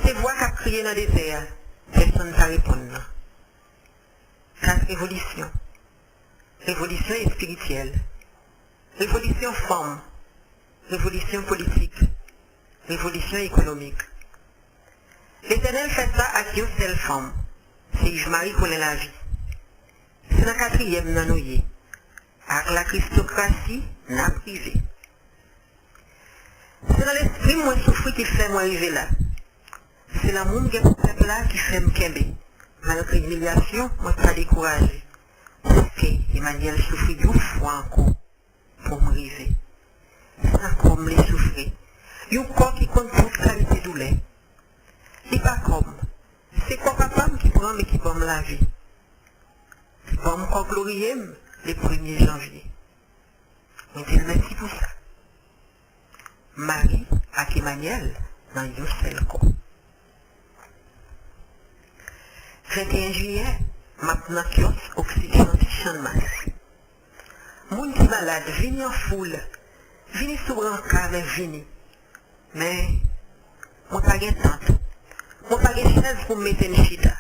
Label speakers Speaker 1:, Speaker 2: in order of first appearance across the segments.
Speaker 1: ces voix qui a crié dans le désert, personne ne va répondre. Grâce révolution. Révolution est spirituelle. Révolution femme. Révolution politique. Révolution économique. L'Éternel fait ça à une seule femme. C'est Yves-Marie qui la vie. C'est la quatrième dans nous. Avec l'aristocratie, n'a privé. C'est dans l'esprit moi souffrir qui fait moi arriver là. C'est l'amour de ce peuple-là qui fait me kembe. Malgré l'humiliation, moi je suis pas découragé. Parce que Emmanuel souffrit 12 fois encore pour m'arriver. C'est encore me les souffrir. Il y a un corps qui compte toute qualité de douleur. C'est pas comme. C'est quoi papa qui prend mais qui prend la vie. C'est pas encore glorieux le 1er janvier. On dit merci pour ça. Marie avec Emmanuel dans un seul corps. 21 juillet, maintenant kiosque oxygène anti-champ de masse. Moun qui malade, vini en foule, vini sous brancard, mais vini. Mais, moi pas de temps. Moi pas de chaise pour me mettre une chita.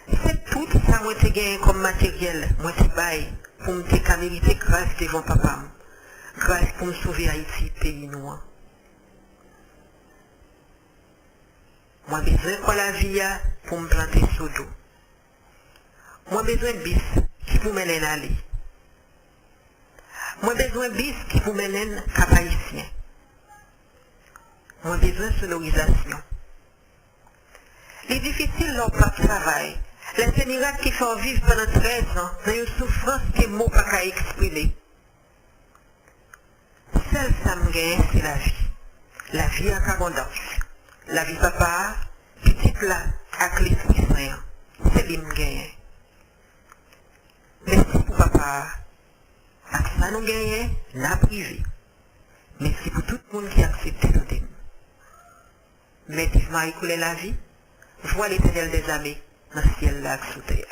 Speaker 1: C'est tout ça moi te gagné comme matériel, moi te bail pour me te mériter grâce devant papa. Grâce pour me sauver Haïti, pays noir. Moi besoin pour la vie pour me planter sous l'eau. Moi besoin de bis qui pour m'aider à aller. Moi besoin de bis qui pour m'aider à haïtien. Moi besoin de sonorisation. Les difficiles leur pas de travail. Les miracles qui font vivre pendant 13 ans dans une souffrance que mots pas qu'à exprimer. Seul ça me gagne, c'est la vie. La vie avec abondance. La vie papa, petit plat avec l'esprit saint. C'est lui me gagne. Merci pour papa. Avec ça nous gagne, la privé. Merci pour tout le monde qui a accepté le thème. Mais Yves-Marie couler la vie, vois l'Éternel des armées dans le ciel là sous terre.